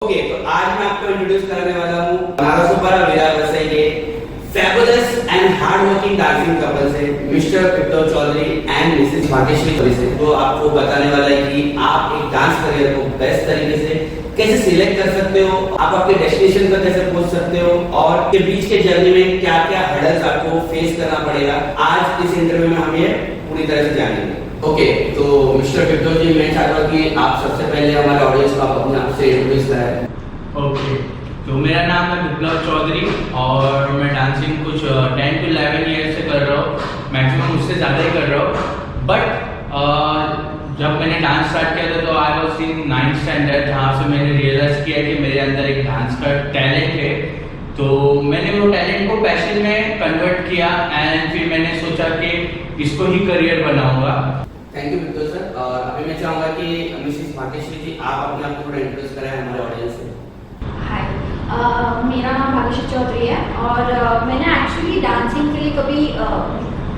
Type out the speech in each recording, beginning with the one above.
Okay, तो आज मैं आपको इंट्रोड्यूस करने वाला हूँ नारासुपारा विरार वसई के fabulous and hard working dancing couple से Mr Victor Chaudhary and Mrs Bhagyashree Chaudhary से, जो आपको बताने वाला है कि आप एक डांस करियर को बेस्ट तरीके से कैसे सिलेक्ट कर सकते हो, आप अपने डेस्टिनेशन पर कैसे पहुंच सकते हो और के बीच के जर्नी में क्या क्या हर्डल्स आपको फेस करना पड़ेगा। आज इस इंटरव्यू में हम ये पूरी तरह से जानेंगे। ओके, तो मिस्टर विक्टर जी, मैं चाहता हूँ कि आप सबसे पहले हमारे ऑडियंस को आप अपने आप से इंट्रोड्यूस कराएं। ओके, तो मेरा नाम है विप्लव चौधरी और मैं डांसिंग कुछ 10 to 11 ईयर से कर रहा हूँ, मैक्सिमम उससे ज़्यादा ही कर रहा हूँ। बट जब मैंने डांस स्टार्ट किया था तो I was in 9th standard, जहाँ से मैंने रियलाइज़ किया कि मेरे अंदर एक डांस का टैलेंट है। तो मैंने वो टैलेंट को पैशन में कन्वर्ट किया एंड फिर मैंने सोचा कि इसको ही करियर बनाऊंगा। Thank you Victor sir. और अभी मैं चाहूँगा कि मिसेस भाग्यश्री जी, आप अपने आप को थोड़ा इंट्रोड्यूस कराएं हमारे ऑडियंस से। हाय, मेरा नाम भाग्यश्री चौधरी है और मैंने एक्चुअली डांसिंग के लिए कभी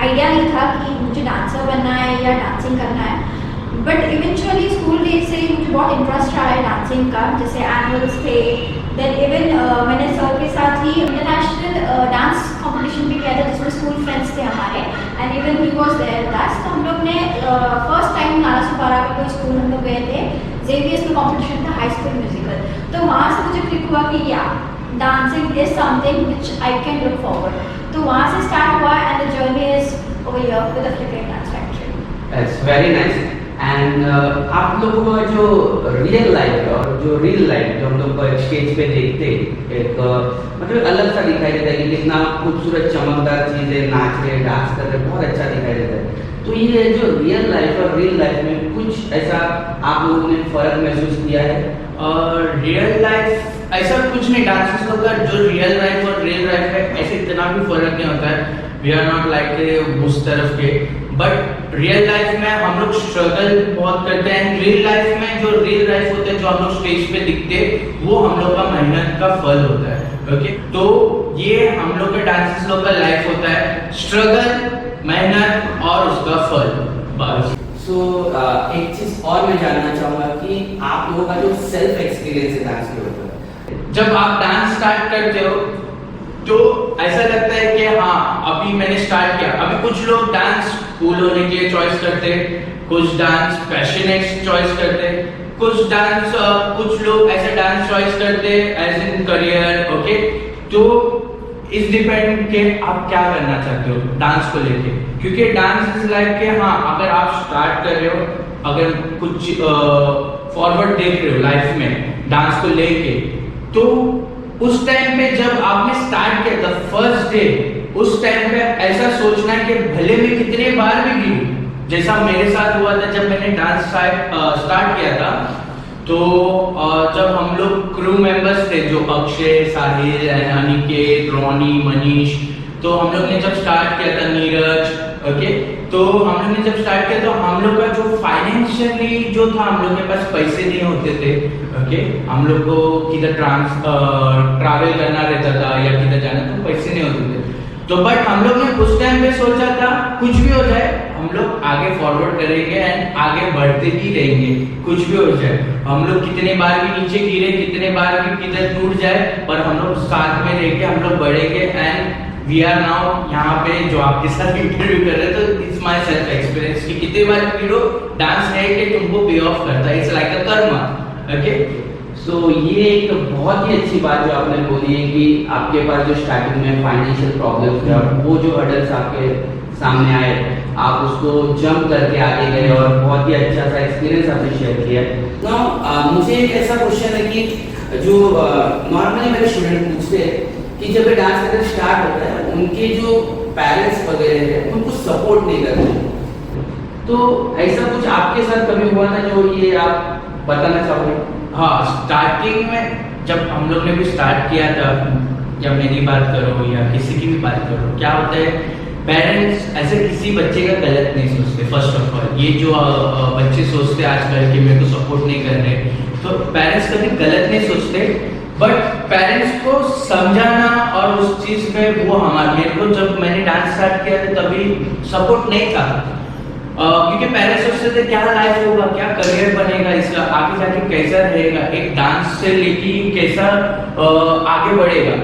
आइडिया नहीं था कि मुझे डांसर बनना है या डांसिंग करना है। बट इवेंचुअली स्कूल डेज से ही मुझे बहुत इंटरेस्ट आया है डांसिंग का, जैसे एनुअल्स थे, देन इवन मैंने सर के साथ ही इंटरनेशनल डांस कंपटीशन भी किया था जिसमें स्कूल फ्रेंड्स थे हमारे, and even he was there with us. तो हम लोग ने फर्स्ट टाइम नारासुपारा का कोई स्कूल हम लोग गए थे, जेवीएस में कंपटीशन था, हाई स्कूल म्यूजिकल। तो वहाँ से मुझे क्लिक हुआ कि या dancing is something which I can look forward. तो वहाँ से स्टार्ट हुआ and the journey is over here with the flickering dance factory. That's very nice. And आप लोगों को जो रियल लाइफ है और जो रियल लाइफ जो हम लोग स्टेज पे देखते हैं, एक मतलब अलग सा दिखाई देता है कि कितना खूबसूरत चमकदार चीज़ है, नाच रहे डांस कर रहे, बहुत अच्छा दिखाई देता है। तो ये जो रियल लाइफ और रियल लाइफ में कुछ ऐसा आप लोगों ने फर्क महसूस किया है? और रियल लाइफ ऐसा कुछ नहीं, डांसेस लोग का जो रियल लाइफ और रियल लाइफ है ऐसे इतना भी फर्क नहीं होता है। वी आर नॉट लाइक उस तरफ के, बट रियल लाइफ में हम लोग स्ट्रगल बहुत करते हैं। रियल लाइफ में जो रियल लाइफ होता है, जो हम लोग स्टेज पे दिखते हैं, वो हम लोग का मेहनत का फल होता है। ओके, तो ये हम लोग के डांसेस लोग का लाइफ होता है, स्ट्रगल, मेहनत और उसका फल, बस। सो एक चीज और मैं जानना चाहूँगा कि आप लोगों का जो सेल्फ एक्सपीरियंस है डांस के ऊपर, जब आप डांस स्टार्ट करते हो तो ऐसा लगता है कि हाँ अभी मैंने स्टार्ट किया। अभी कुछ लोग डांस कूल होने के लिए चॉइस करते हैं, कुछ डांस पैशनेट चॉइस करते हैं, कुछ लोग ऐसे डांस चॉइस करते हैं एज इन करियर। ओके, तो इस डिपेंड के आप क्या करना चाहते हो डांस को लेके, क्योंकि डांस इज लाइक के हाँ अगर आप स्टार्ट कर रहे हो, अगर कुछ फॉरवर्ड देख रहे हो लाइफ में डांस को लेके, तो उस टाइम पे जब आपने स्टार्ट किया द फर्स्ट डे, उस टाइम पे ऐसा सोचना है कि भले मैं कितने बार भी गिरूं, जैसा मेरे साथ हुआ था जब मैंने डांस स्टार्ट किया था। तो जब हम लोग क्रू मेंबर्स थे, जो अक्षय, साहिल, अनिकेत, रोनी, मनीष, तो हम लोग ने जब स्टार्ट किया था, नीरज, ओके, तो हम लोग ने जब स्टार्ट किया तो हम लोग का जो फाइनेंशियली जो था, हम लोग के पास पैसे नहीं होते थे। ओके, हम लोग को किधर ट्रैवल करना रहता था या किधर जाना, तो पैसे नहीं होते थे। तो बट हम लोग ने उस टाइम पे सोचा था कुछ भी हो जाए हम लोग आगे फॉरवर्ड करेंगे एंड आगे बढ़ते ही रहेंगे, कुछ भी हो जाए। हम लोग कितने बार भी नीचे गिरे, कितने बार भी किधर टूट जाए, पर हम लोग साथ में रह के हम लोग बढ़ेंगे। एंड वी आर नाउ यहाँ पे जो आपके साथ इंटरव्यू कर रहे हैं, तो इट्स माय सेल्फ एक्सपीरियंस कि कितने बार गिरो, डांस है कि तुमको पे ऑफ करता है, it's like a karma. Okay, so ये एक बहुत ही अच्छी बात जो आपने बोली है कि आपके पास जो स्टार्टिंग में फाइनेंशियल प्रॉब्लम थे और वो जो हर्डल्स आपके सामने आए, आप उसको जंप करके आगे गए और बहुत ही अच्छा सा एक्सपीरियंस आपने शेयर किया। नाउ मुझे एक ऐसा क्वेश्चन है कि जो नॉर्मली मेरे स्टूडेंट पूछते हैं कि जब ये डांस करियर स्टार्ट होता है, उनके जो पेरेंट्स वगैरह हैं उनको सपोर्ट नहीं करते, तो ऐसा कुछ आपके साथ कभी हुआ था जो ये आप बताना चाहोगे? हाँ, स्टार्टिंग में जब हम लोग ने भी स्टार्ट किया था, जब मेरी बात करो या किसी की भी बात करो, क्या होता है, पेरेंट्स ऐसे किसी बच्चे का गलत नहीं सोचते। फर्स्ट ऑफ ऑल ये जो बच्चे सोचते आजकल कि मेरे को सपोर्ट नहीं कर रहे, तो पेरेंट्स कभी गलत नहीं सोचते, बट पेरेंट्स को समझाना और उस चीज़ में वो मेरे को जब मैंने डांस स्टार्ट किया था तभी सपोर्ट नहीं था। क्योंकि पेरेंट्स सोचते थे क्या लाइफ होगा, क्या करियर बनेगा इसका, आगे जाके कैसा रहेगा, एक डांस से लेके कैसा आगे बढ़ेगा।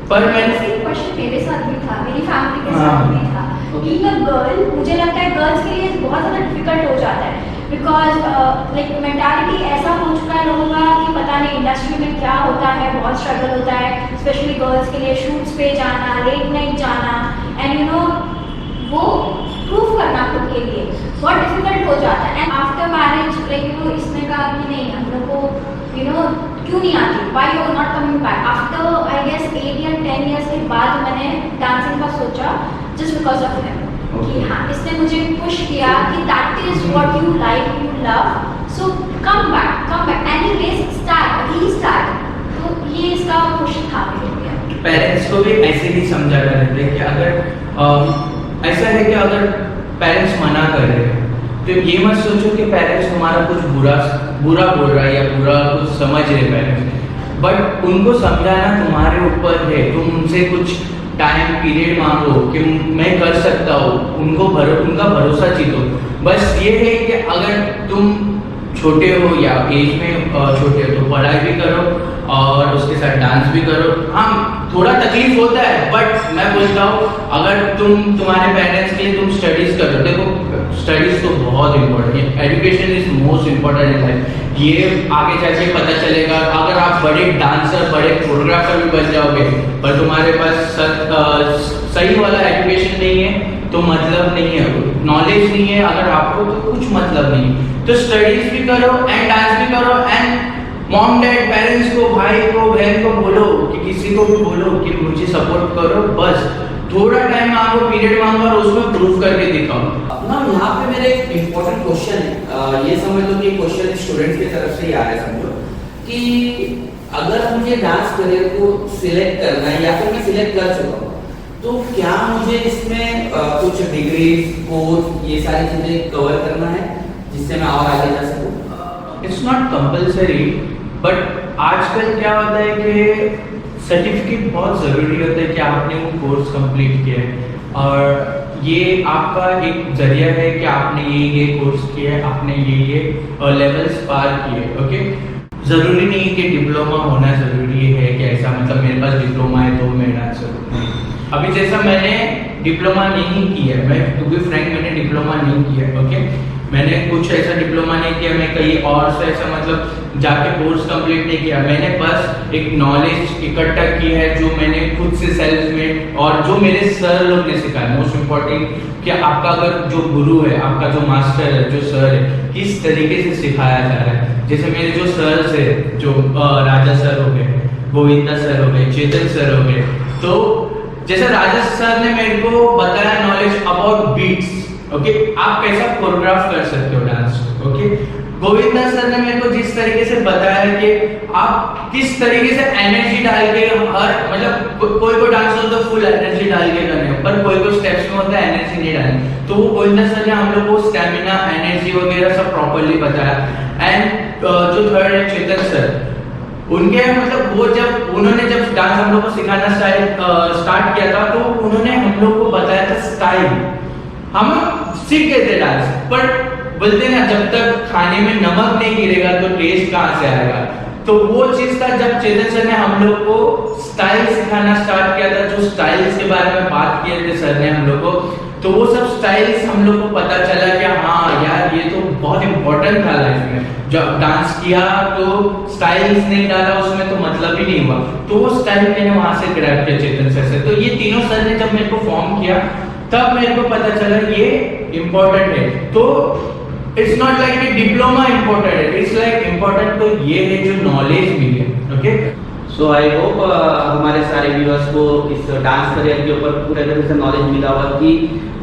पर मैंने सेम क्वेश्चन मेरे साथ भी था, मेरी फैमिली के हाँ। साथ भी था। बीइंग अ गर्ल, मुझे लगता है गर्ल्स के लिए बहुत ज़्यादा डिफिकल्ट हो जाता है, बिकॉज लाइक मेंटालिटी ऐसा हो चुका है लोगों का कि पता नहीं इंडस्ट्री में क्या होता है, बहुत स्ट्रगल होता है, स्पेशली गर्ल्स के लिए शूट्स पे जाना, लेट नाइट जाना, एंड यू नो वो प्रूफ करना खुद के लिए बहुत डिफिकल्ट हो जाता है। And after marriage like you no इसने कहा कि नहीं हम लोग को यू नो क्यों नहीं आती, why you are not coming back. After I guess 8 या 10 years के बाद मैंने डांसिंग का सोचा, जस्ट बिकॉज ऑफ हिम कि हाँ इसने मुझे पुश किया कि that is what you like, you love, so come back anyways, start restart. तो ये इसका पुश था मेरे लिए। पेरेंट्स को भी ऐसे ही समझा कर रहे थे कि अगर ऐसा है कि अगर पेरेंट्स मना कर रहे हैं तो ये मत सोचो कि पेरेंट्स हमारा कुछ बुरा बोल रहा है या बुरा कुछ समझ रहे पेरेंट्स, बट उनको समझाना तुम्हारे ऊपर है। तुम उनसे कुछ टाइम पीरियड मांगो कि मैं कर सकता हूँ, उनका भरोसा जीतो। बस ये है कि अगर तुम छोटे हो या एज में छोटे हो तो पढ़ाई भी करो और उसके साथ डांस भी करो। हाँ थोड़ा तकलीफ होता है, बट मैं बोलता हूँ अगर तुम्हारे पेरेंट्स के लिए तुम स्टडीज करो, देखो स्टडीज तो बहुत इंपॉर्टेंट है, education is most important in life. ये आगे जाके पता चलेगा, अगर आप बड़े डांसर बड़े कोरियोग्राफर भी बन जाओगे पर तुम्हारे पास सही वाला एजुकेशन नहीं है तो मतलब नहीं है, नॉलेज नहीं है अगर आपको तो कुछ मतलब नहीं। तो स्टडीज भी करो एंड डांस भी करो एंड मॉम डैड पेरेंट्स को, भाई को, बहन को बोलो कि किसी को भी बोलो कि मुझे सपोर्ट करो, बस थोड़ा टाइम मांगो, पीरियड मांगो और उसमें प्रूफ करके दिखाओ। ना यहाँ पे मेरा एक इम्पोर्टेंट क्वेश्चन है, ये समझ लो कि क्वेश्चन स्टूडेंट्स की तरफ से ही आ रहा है, समझो कि अगर मुझे डांस करियर को सिलेक्ट करना है या फिर मैं सिलेक्ट कर चुका हूँ तो क्या मुझे इसमें कुछ डिग्री कोर्स ये सारी चीजें कवर करना है जिससे मैं और आगे जा सकूँ? इट्स नॉट कंपल्सरी, बट आजकल क्या होता है कि सर्टिफिकेट बहुत ज़रूरी होता है कि आपने वो कोर्स कंप्लीट किया है और ये आपका एक जरिया है कि आपने ये कोर्स किया है, आपने ये लेवल्स पार किए। ओके, ज़रूरी नहीं है कि डिप्लोमा होना ज़रूरी है कि ऐसा मतलब मेरे पास डिप्लोमा है तो मैं डांस करूँ। अभी जैसा मैंने डिप्लोमा नहीं किया, मैं टू बी फ्रैंक मैंने डिप्लोमा नहीं किया। ओके, मैंने कुछ ऐसा डिप्लोमा नहीं किया, मैं कहीं और से ऐसा मतलब जाके कोर्स कंप्लीट नहीं किया। मैंने बस एक नॉलेज इकट्ठा की है जो मैंने खुद से सेल्फ में और जो मेरे सर लोग ने सिखाया। मोस्ट इम्पोर्टेंट कि आपका अगर जो गुरु है, आपका जो मास्टर है, जो सर है, किस तरीके से सिखाया जा रहा है। जैसे मेरे जो सर है, जो राजा सर हो गए, गोविंदा सर हो गए, चेतन सर हो गए, तो जैसे राजा सर ने मेरे को बताया नॉलेज अबाउट बीट्स। ओके, आप कैसा कोरियोग्राफ कर सकते हो डांस। ओके, गोविंदा सर ने मेरे को जिस तरीके से बताया कि आप किस तरीके से एनर्जी डाल के हर मतलब कोई डांस हो तो फुल एनर्जी डाल के करने, पर कोई स्टेप्स में होता है एनर्जी नहीं डालनी, तो वो गोविंदा सर ने हम लोग को स्टैमिना, एनर्जी वगैरह सब प्रॉपर्ली बताया। एंड जो थर्ड है चेतन सर, उनके मतलब वो उन्होंने जब डांस हम लोग को सिखाना स्टार्ट किया था तो उन्होंने हम लोग को बताया था स्टाइल। हम सीख गए थे डांस, पर बोलते ना जब तक खाने में नमक नहीं गिरेगा तो टेस्ट कहाँ से आएगा। तो वो चीज था जब चेतन सर ने हम लोग को स्टाइल सिखाना स्टार्ट किया था, जो स्टाइल्स के बारे में बात किए थे सर ने हम लोग को, तो वो सब स्टाइल्स हम लोग को पता चला कि हाँ यार ये तो बहुत इम्पोर्टेंट था लाइफ में। जब डांस किया तो स्टाइल्स नहीं डाला उसमें तो मतलब ही नहीं हुआ, तो वो स्टाइल मैंने वहां से ग्रैब किया चेतन सर से। तो ये तीनों सर ने जब मेरे को फॉर्म किया तब मेरे को पता चला ये इम्पोर्टेंट है। तो इट्स नॉट लाइक कि डिप्लोमा इम्पोर्टेंट है, इट्स लाइक इम्पोर्टेंट तो ये है जो नॉलेज मिले। ओके, सो आई होप हमारे सारे व्यूअर्स को इस डांस करियर के ऊपर पूरे तरह से नॉलेज मिला होगा कि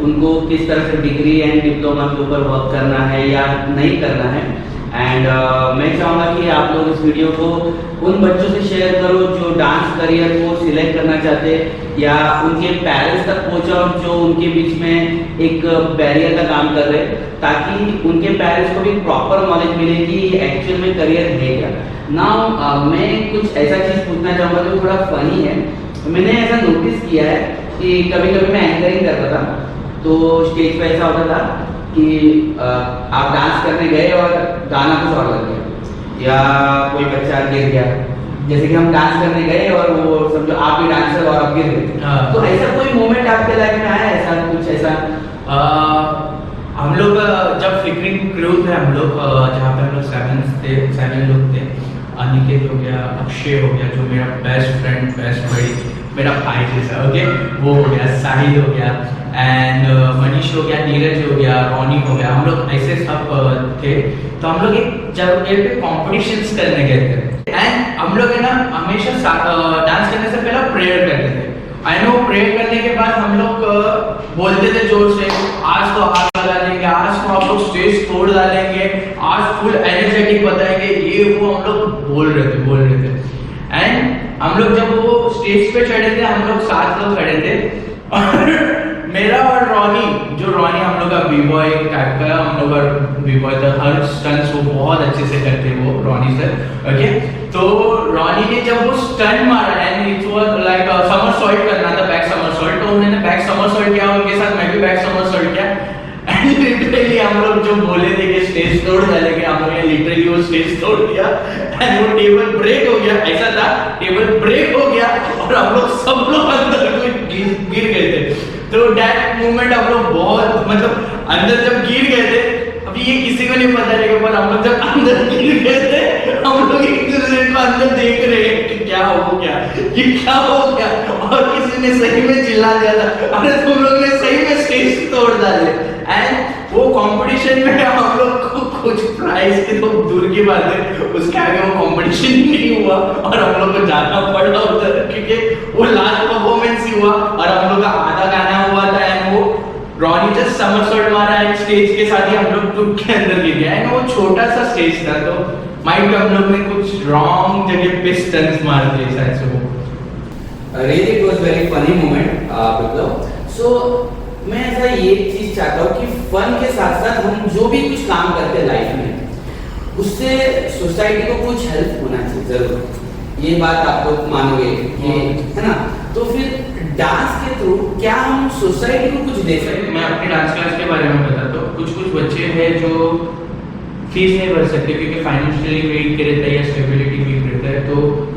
उनको किस तरह से डिग्री एंड डिप्लोमा के ऊपर वर्क करना है या नहीं करना है। एंड मैं चाहूँगा कि आप लोग इस वीडियो को उन बच्चों से शेयर करो जो डांस करियर को सिलेक्ट करना चाहते या उनके पेरेंट्स तक पहुँचाओ जो उनके बीच में एक बैरियर का काम कर रहे, ताकि उनके पेरेंट्स को भी प्रॉपर नॉलेज मिले कि एक्चुअल में करियर है क्या। नाउ मैं कुछ ऐसा चीज़ पूछना चाहूँगा जो थोड़ा फनी है। मैंने ऐसा नोटिस किया है कि कभी कभी मैं एंकरिंग करता था तो स्टेज पे ऐसा होता था कि आप डांस करने गए और गाना कुछ और लग गया, या कोई बच्चा गिर गया, जैसे कि हम डांस करने गए और वो समझो आप भी डांसर और आप गिर गए, हाँ। तो ऐसा कोई मोमेंट आपके लाइफ में आया, ऐसा कुछ ऐसा? हम लोग जब फ्लिकरिंग क्रू थे हम लोग, जहाँ पे हम लोग 7 लोग थे। अनिकेत हो गया, अक्षय हो गया जो मेरा बेस्ट फ्रेंड, बेस्ट भाई, मेरा भाई जैसा, ओके, वो हो गया, साहिल हो गया, एंड मनीष हो गया, नीरज हो गया, रोनी हो गया। हम लोग ऐसे सब थे। तो हम लोग एक जगह पे कॉम्पिटिशन्स करने गए थे, एंड हम लोग है ना हमेशा डांस करने से पहले प्रेयर करते थे। आई नो, प्रेयर करने के बाद हम लोग बोलते थे जोर से, आज तो आग लगा देंगे, आज तो आप लोग स्टेज तोड़ डालेंगे, आज फुल एनर्जेटिक बताएंगे, ये वो हम लोग बोल रहे थे। एंड हम लोग जब वो स्टेज पे चढ़े थे, हम लोग 7 लोग खड़े थे, और मेरा और रोनी हम लोग का बी बॉय टाइप का, हम लोग का बी बॉय था, हर स्टंट्स वो बहुत अच्छे से करते वो रोनी सर, ओके। तो रोनी ने जब वो स्टंट मारा, and it was like somersault करना था, बैक समरसॉल्ट, तो उन्होंने बैक समरसॉल्ट किया, उनके साथ मैं भी बैक समरसॉल्ट किया, एंड लिटरली हम लोग जो बोले थे कि स्टेज तोड़ डालेंगे, हम लोग ने लिटरली वो स्टेज तोड़ दिया, एंड वो टेबल ब्रेक हो गया। ऐसा था, टेबल ब्रेक हो गया और हम लोग सब लोग अंदर गिर गए थे। तो दैट मोमेंट हम लोग बहुत, मतलब अंदर जब गिर गए थे, अभी ये किसी को नहीं पता रहेगा, पर हम लोग जब अंदर गिर गए थे, हम लोग एक दूसरे को अंदर देख रहे हैं कि क्या हो गया, ये क्या हो गया, और किसी ने सही में चिल्ला दिया था, अरे तुम लोग ने सही में स्टेज तोड़ डाले। एंड वो कंपटीशन में हम लोग को कुछ प्राइज की तो दूर की बात है, उसके आगे वो कंपटीशन ही नहीं हुआ, और हम लोग को जाना पड़ा उधर, क्योंकि वो लास्ट परफॉर्मेंस ही हुआ, और हम लोग का आधा गाना हुआ था, एंड वो रॉनी जस्ट समरसॉल्ट मारा है स्टेज के साथ ही हम लोग टूट के अंदर गिर गया। एंड वो छोटा सा स्टेज था, तो माइंड में हम लोग ने कुछ रॉन्ग जगह पे स्टंट्स मार दिए शायद से। वो Really, it was very funny moment, मतलब। So मैं ऐसा ये चीज चाहता हूँ कि फन के साथ साथ हम जो भी कुछ काम करते हैं लाइफ में, उससे सोसाइटी को कुछ हेल्प होना चाहिए जरूर। ये बात आप लोग मानोगे कि है ना? तो फिर डांस के थ्रू क्या हम सोसाइटी को कुछ दे सकते हैं? मैं अपनी डांस क्लास के बारे में बताता हूँ। कुछ बच्चे हैं जो फीस नहीं भर सकते क्योंकि फाइनेंशियली वीक रहता है या स्टेबिलिटी वीक रहता है, तो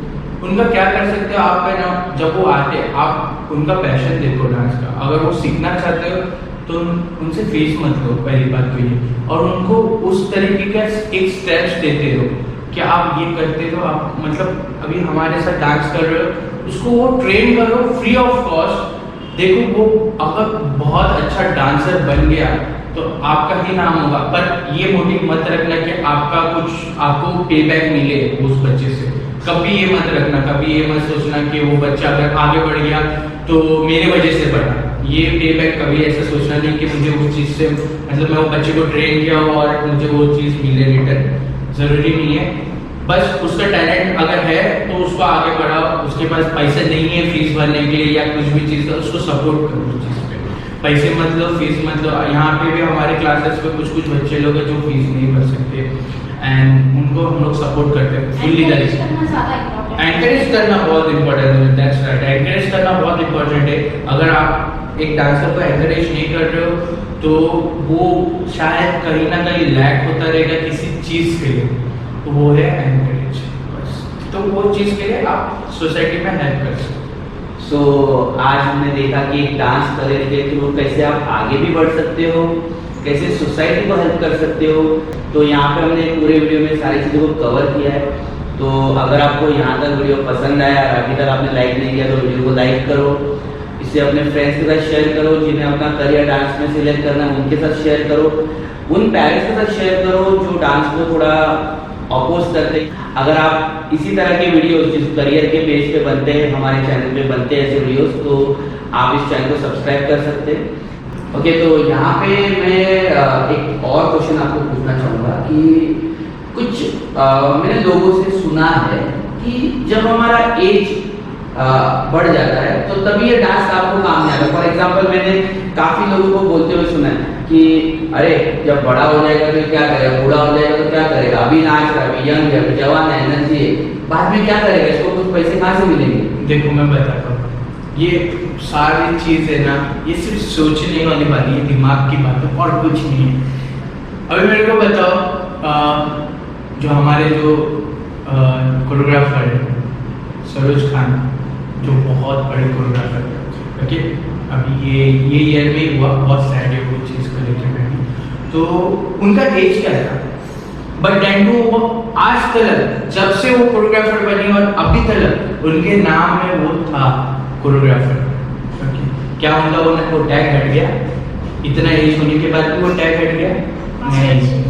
उनका क्या कर सकते हो आप, है ना, जब वो आते हैं आप उनका पैशन देखो डांस का। अगर वो सीखना चाहते हो तो उनसे फीस मत लो, पहली बात तो ये, और उनको उस तरीके का एक स्टेप्स देते हो कि आप ये करते हो, आप मतलब अभी हमारे साथ डांस कर रहे हो, उसको वो ट्रेन करो फ्री ऑफ कॉस्ट। देखो वो अगर बहुत अच्छा डांसर बन गया तो आपका ही नाम होगा, पर ये मोटिव मत रखना कि आपको पे बैक मिले उस बच्चे से। कभी ये मत रखना, कभी ये मत सोचना कि वो बच्चा अगर आगे बढ़ गया तो मेरे वजह से बढ़ा। ये पे बैक कभी ऐसा सोचना नहीं कि मुझे उस चीज़ से, मतलब मैं वो बच्चे को ट्रेन किया और मुझे वो चीज़ मिले रिटर्न, ज़रूरी नहीं है। बस उसका टैलेंट अगर है तो उसको आगे बढ़ाओ, उसके पास पैसे नहीं है फीस भरने के लिए या कुछ भी चीज़ का, उसको सपोर्ट करो उस चीज़ पे। पैसे मत लो, फीस मत लो। यहाँ पे भी हमारे क्लासेस में कुछ बच्चे लोग हैं जो फीस नहीं भर सकते, एंड उनको हम लोग सपोर्ट करते हैं फुल्ली तरीके से। एनकरेज करना बहुत इंपॉर्टेंट है, दैट्स राइट, एनकरेज करना बहुत इंपॉर्टेंट है। अगर आप एक डांसर को एनकरेज नहीं कर रहे हो तो वो शायद कहीं ना कहीं लैक होता रहेगा किसी चीज़ के लिए, तो वो है एनकरेज बस। तो वो चीज़ के लिए आप सोसाइटी में हेल्प कर सकते हो। सो आज हमने देखा कि एक डांस करियर के थ्रू कैसे आप आगे भी बढ़ सकते हो, कैसे सोसाइटी को हेल्प कर सकते हो। तो यहाँ पे हमने पूरे वीडियो में सारी चीज़ों को कवर किया है। तो अगर आपको यहाँ तक वीडियो पसंद आया और अभी तक आपने लाइक नहीं किया तो वीडियो को लाइक करो, इसे अपने फ्रेंड्स के साथ शेयर करो, जिन्हें अपना करियर डांस में सिलेक्ट करना है उनके साथ शेयर करो, उन पेरेंट्स के साथ शेयर करो जो डांस को थोड़ा अपोज करते हैं। अगर आप इसी तरह के वीडियोस जिस करियर के पेज पे बनते हैं, हमारे चैनल पे बनते हैं ऐसे वीडियोस, तो आप इस चैनल को सब्सक्राइब कर सकते हैं। ओके, तो यहाँ पे मैं एक और क्वेश्चन आपको पूछना चाहूँगा कि कुछ मैंने लोगों से सुना है कि जब हमारा एज बढ़ जाता है तो तभी ये डांस आपको काम नहीं आता। फॉर एग्जांपल मैंने काफ़ी लोगों को बोलते हुए सुना है कि अरे जब बड़ा हो जाएगा तो क्या करेगा, बूढ़ा हो जाएगा तो क्या करेगा, अभी नाच रहा है, अभी यंग है, अभी जवान है, एनर्जी है, बाद में क्या करेगा, इसको कुछ पैसे कहाँ से मिलेंगे। देखो मैं बताता हूँ, ये सारी चीज़ें ना ये सिर्फ सोचने वाली बात है, दिमाग की बात है और कुछ नहीं है। अभी मेरे को बताओ, जो हमारे जो कोरियोग्राफर है सरोज खान, जो बहुत बड़े कोरियोग्राफर है, ओके, अभी ये ईयर में ही हुआ, बहुत सैड है वो चीज़ को लेकर मैं भी। तो उनका एज क्या था, बट देन वो आज तक जब से वो कोरियोग्राफर बनी और अभी तक उनके नाम में वो था कोरियोग्राफर, ओके। क्या उनका वो टैग हट गया? इतना एज होने के बाद भी वो टैग हट गया? नहीं,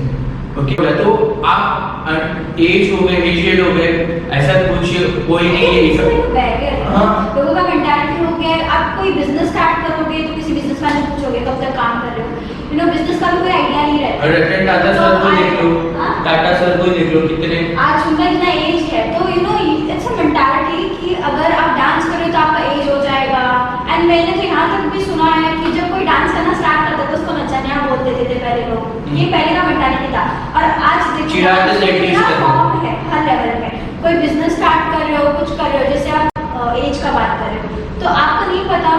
ओके। तो आप एज हो गए, एजेड हो गए, ऐसा कुछ कोई नहीं है। हाँ, लोगों का मेंटालिटी हो गया है। आप कोई बिजनेस स्टार्ट करोगे तो किसी बिजनेसमैन से पूछोगे कब तक काम कर रहे हो, यू नो, बिजनेस का भी कोई आइडिया नहीं रहता। रतन टाटा सर को देख लो, टाटा सर को देख लो, कितने आज उनका इतना एज है, तो you know it's a mentality कि अगर आप डांस करोगे तो आपका एज हो जाएगा। एंड मैंने तो यहाँ तक भी सुना है कि जब कोई डांस करना स्टार्ट करता था उसको नचनिया बोल देते थे पहले लोग, ये पहले का मेंटालिटी था। और आज देखिए फॉर्म है हर लेवल में, कोई बिजनेस स्टार्ट कर रहे हो, कुछ कर रहे हो, जैसे आप एज का बात कर रहे हो, तो आपको नहीं पता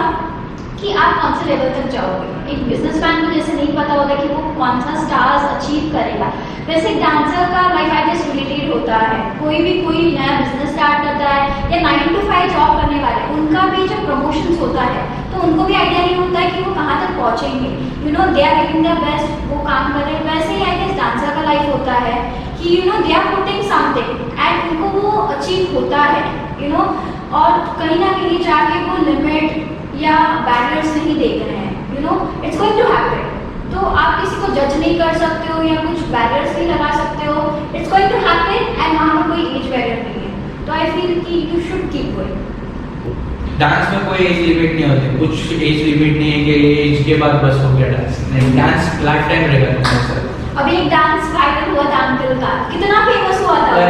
कि आप कौन से लेवल तक जाओगे। एक बिजनेसमैन को जैसे नहीं पता होगा कि वो कौन सा स्टार्स अचीव करेगा, वैसे एक डांसर का लाइफ आई गेस रिलेटेड होता है। कोई नया बिजनेस स्टार्ट करता है या 9 to 5 जॉब करने वाले, उनका भी जब प्रमोशंस होता है तो उनको भी आइडिया नहीं होता है कि वो कहाँ तक पहुँचेंगे, you know, they are giving their best, वो काम कर रहे हैं। वैसे ही आई गेस डांसर का लाइफ होता है कि you know they are putting something and उनको वो अचीव होता है, यू नो, और कहीं ना कहीं जाके वो लिमिट या बैरियर्स नहीं देख रहे हैं, you know, it's going to happen. तो आप किसी को जज नहीं कर सकते हो या कुछ बैरियर्स नहीं लगा सकते हो, it's going to happen and वहाँ पर कोई एज बैरियर नहीं है। तो आई फील कि you should keep going. Dance में कोई एज लिमिट नहीं होती, कुछ एज लिमिट नहीं है कि ये एज के बाद बस हो गया डांस, नहीं, डांस लाइफ टाइम रहेगा सर। अभी एक डांस वायरल हुआ था अंकल का, कितना फेमस हुआ था,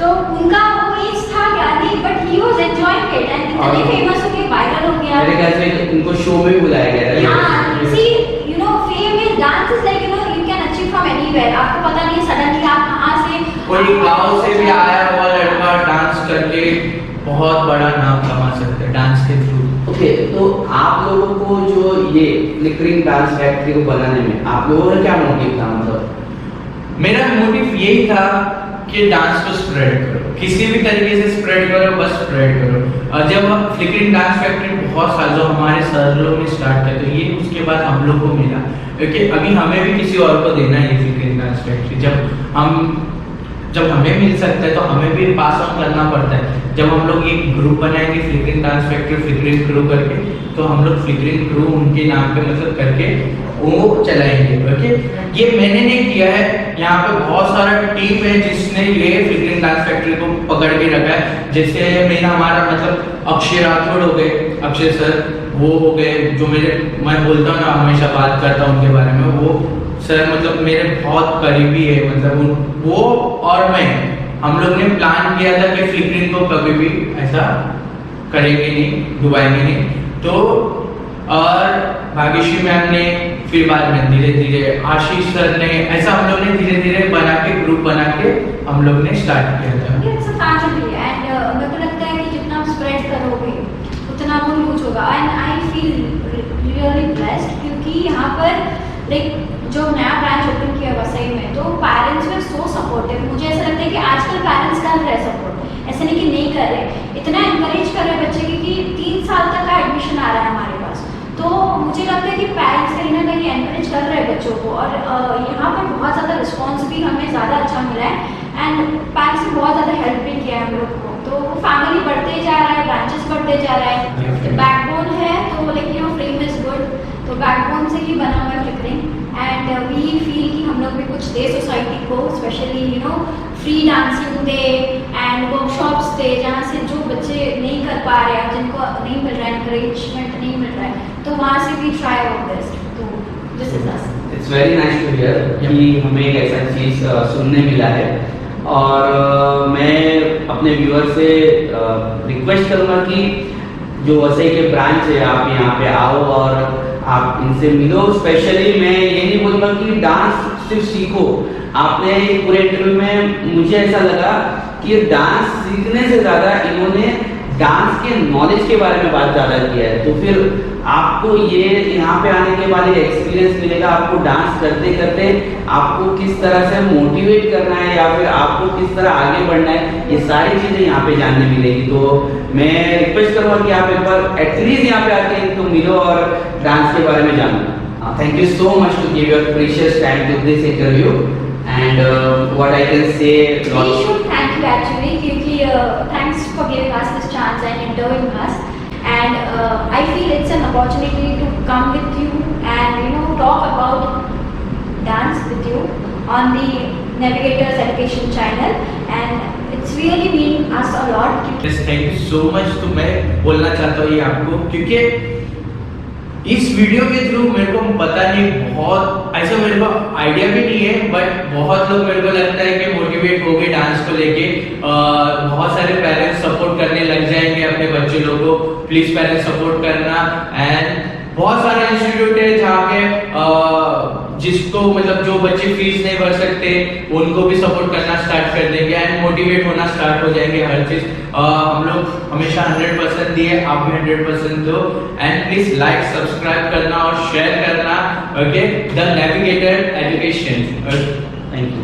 तो उनका वो एज था क्या नहीं, but he was enjoying it and इतने फेमस हो गए, वायरल हो गया। मेरे ख्याल से उनको शो में बुलाया गया था। हां, see you know fame is dance is like, you know, you can achieve from anywhere. आपको पता नहीं सडनली आप कहां से, कोई गांव से भी आया हुआ लड़का डांस करके बहुत बड़ा नाम कमा सकता है डांस के थ्रू। ओके, तो आप लोगों को जो ये फ्लिकरिंग डांस फैक्ट्री को बनाने में आप लोगों का क्या मोटिव था? मतलब मेरा मोटिव यही था कि डांस को स्प्रेड करो, किसी भी तरीके से स्प्रेड करो, बस स्प्रेड करो। और जब हम फ्लिकरिंग डांस फैक्ट्री बहुत साल जो हमारे सर लोग ने स्टार्ट किया, तो ये उसके बाद हम लोग को मिला, क्योंकि अभी हमें भी किसी और को देना है ये फ्लिकरिंग डांस फैक्ट्री। जब हमें मिल सकता है तो हमें भी पास ऑन करना पड़ता है। जब हम लोग एक ग्रुप बनाएंगे flickering dance factory flickering crew करके, तो हम लोग फ्लिकरिंग क्रू उनके नाम पे मतलब करके वो चलाएंगे, ओके। ये मैंने नहीं किया है, यहाँ पे बहुत सारा टीम है जिसने ये फ्लिकरिंग डांस फैक्ट्री को पकड़ के रखा है। जैसे हमारा मतलब अक्षय राठौड़ हो गए, अक्षय सर वो हो गए, जो मैं बोलता हूँ ना, हमेशा बात करता हूँ उनके बारे में, वो सर मतलब मेरे बहुत करीबी है, मतलब वो और मैं, हम लोग ने प्लान किया था कि फ्लिकरिंग को कभी भी ऐसा करेंगे नहीं, डुबाएंगे नहीं। तो और भाग्यश्री मैम ने फिर बाद में धीरे धीरे, आशीष सर ने, ऐसा हम लोग ने धीरे धीरे बना के ग्रुप बना के हम लोग ने स्टार्ट किया था। इट्स अ फैमिली एंड मेरे को लगता है कि जितना आप स्प्रेड करोगे उतना वो यूज होगा। And I feel really blessed क्योंकि यहाँ पर लाइक जो नया ब्रांच ओपन किया वसई में, तो पेरेंट्स वर सो सपोर्टिव। मुझे ऐसा लगता है कि आजकल पेरेंट्स कर रहे सपोर्ट, ऐसा नहीं कि नहीं कर रहे, इतना इंकरेज कर रहे बच्चे की 3 साल तक का एडमिशन आ रहा है हमारे पास। तो मुझे लगता है कि पेरेंट्स कहीं ना कहीं एनकरेज कर रहे हैं बच्चों को, और यहाँ पर बहुत ज़्यादा रिस्पॉन्स भी हमें ज़्यादा अच्छा मिला है एंड पेरेंट्स ने बहुत ज़्यादा हेल्प भी किया है हम लोग को। तो वो फैमिली बढ़ते जा रहा है, ब्रांचेस बढ़ते जा रहा है, बैकबोन है, तो like you no frame is good, तो बैकबोन से ही बना हुआ है फ्लिकरिंग। एंड वी फील कि हम लोग भी कुछ दे सोसाइटी को, specially you know free dancing दे एंड वर्कशॉप्स दे, जहाँ से जो बच्चे नहीं कर पा रहे हैं, जिनको नहीं मिल रहा है, इंकरेजमेंट नहीं मिल रहा है, तो वहाँ से भी ट्राई आवर बेस्ट। तो this is us. It's very nice to hear कि हमें एक ऐसा चीज़ सुनने मिला है। और मैं अपने व्यूअर से रिक्वेस्ट करूँगा कि जो वसई के ब्रांच है, आप यहाँ पे आओ और आप इनसे मिलो। स्पेशली मैं ये नहीं बोलूँगा कि डांस सिर्फ सीखो, आपने पूरे इंटरव्यू में मुझे ऐसा लगा कि डांस सीखने से ज़्यादा इन्होंने डांस के नॉलेज के बारे में बात ज़्यादा किया है, तो फिर आपको ये यहाँ पे आने के बाद एक एक्सपीरियंस मिलेगा, आपको डांस करते करते आपको किस तरह से मोटिवेट करना है या फिर आपको किस तरह आगे बढ़ना है, ये सारी चीज़ें यहाँ पे जानने मिलेगी। तो मैं रिक्वेस्ट करूँगा कि आप एक बार एटलीस्ट यहाँ पे आके इनको मिलो और डांस के बारे में जानो। Thank you so much to give your precious time to this interview and what I can say We should thank you actually क्योंकि thanks for giving us this chance and interviewing us, and I feel it's an opportunity to come with you and talk about dance with you on the Navigators Education channel, and it's really mean us a lot. Thank you so much. तो मैं बोलना चाहता हूँ ये आपको, क्योंकि इस video के थ्रू मेरे को पता नहीं, बहुत ऐसा मेरे को आइडिया भी नहीं है, बट बहुत लोग मेरे को लगता है कि मोटिवेट हो गए डांस को लेके। बहुत सारे पेरेंट्स सपोर्ट करने लग जाएंगे अपने बच्चे लोगों को। प्लीज पेरेंट्स सपोर्ट करना। एंड बहुत सारे इंस्टीट्यूट है जहाँ पे जिसको मतलब जो बच्चे फीस नहीं भर सकते उनको भी सपोर्ट करना स्टार्ट कर देंगे एंड मोटिवेट होना स्टार्ट हो जाएंगे हर चीज। हम लोग हमेशा 100% दिए, आप भी 100% दो। एंड प्लीज लाइक सब्सक्राइब करना और शेयर करना। Okay, the navigator education. Thank you.